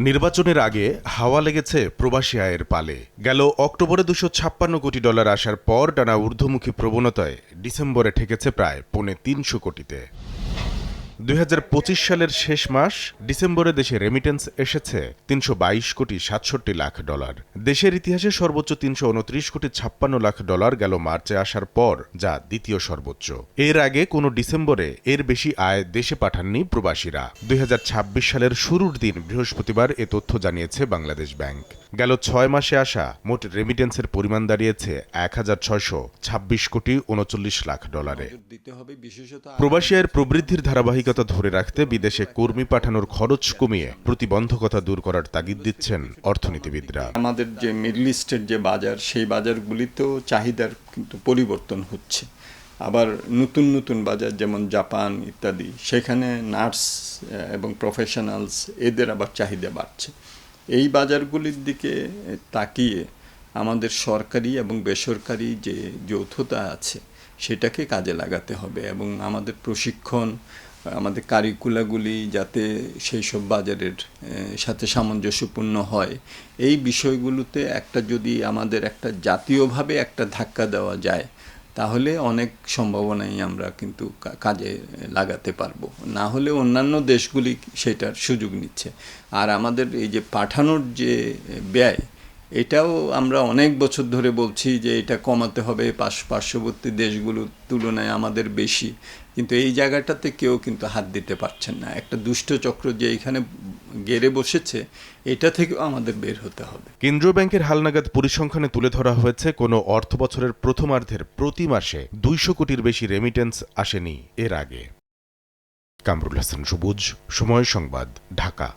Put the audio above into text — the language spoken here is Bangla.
নির্বাচনের আগে হাওয়া লেগেছে প্রবাসী আয়ের পালে। গেল অক্টোবরে $256 কোটি আসার পর টানা ঊর্ধ্বমুখী প্রবণতায় ডিসেম্বরে ঠেকেছে প্রায় $350 কোটিতে। 2025 সালের শেষ মাস ডিসেম্বরে দেশে রেমিটেন্স এসেছে $322 কোটি 67 লাখ। দেশের ইতিহাসে সর্বোচ্চ $329 কোটি 56 লাখ গেল মার্চে আসার পর, যা দ্বিতীয় সর্বোচ্চ। এর আগে কোনো ডিসেম্বরে এর বেশি আয় দেশে পাঠাননি প্রবাসীরা। 2026 সালের শুরুর দিন বৃহস্পতিবার এ তথ্য জানিয়েছে বাংলাদেশ ব্যাংক। গেল 6 মাসে আসা মোট রেমিটেন্সের পরিমাণ দাঁড়িয়েছে $1626 কোটি 39 লাখ। প্রবাসী আয়ের প্রবৃদ্ধির ধারাবাহিকতা ধরে রাখতে বিদেশে কর্মী পাঠানোর খরচ কমিয়ে প্রতিবন্ধকতা দূর করার তাগিদ দিচ্ছেন অর্থনীতিবিদরা। আমাদের যে মিডল ইস্টের যে বাজার, সেই বাজারগুলিতেও চাহিদার কিন্তু পরিবর্তন হচ্ছে। আবার নতুন নতুন বাজার যেমন জাপান ইত্যাদি, সেখানে নার্স এবং প্রফেশনালস এদের আবার চাহিদা বাড়ছে। এই বাজারগুলির দিকে তাকিয়ে আমাদের সরকারি এবং বেসরকারি যে যৌথতা আছে সেটাকে কাজে লাগাতে হবে, এবং আমাদের প্রশিক্ষণ, আমাদের কারিকুলাগুলি যাতে সেই সব বাজারের সাথে সামঞ্জস্যপূর্ণ হয়, এই বিষয়গুলোতে যদি আমাদের একটা জাতীয়ভাবে একটা ধাক্কা দেওয়া যায়, তাহলে অনেক সম্ভাবনাই আমরা কিন্তু কাজে লাগাতে পারবো। না হলে অন্যান্য দেশগুলি সেটার সুযোগ নিচ্ছে। আর আমাদের এই যে পাঠানোর যে ব্যয়, এটাও আমরা অনেক বছর ধরে বলছি যে এটা কমাতে হবে, পার্শ্ববর্তী দেশগুলোর তুলনায় আমাদের বেশি, কিন্তু এই জায়গাটাতে কেউ কিন্তু হাত দিতে পারছেন না। একটা দুষ্ট চক্র যে এখানে গেড়ে বসেছে, এটা থেকেও আমাদের বের হতে হবে। কেন্দ্রীয় ব্যাংকের হালনাগাদ পরিসংখ্যানে তুলে ধরা হয়েছে, কোনো অর্থ বছরের প্রথমার্ধের প্রতি মাসে 200 কোটির বেশি রেমিটেন্স আসেনি এর আগে। কামরুল হাসান সবুজ, সময় সংবাদ, ঢাকা।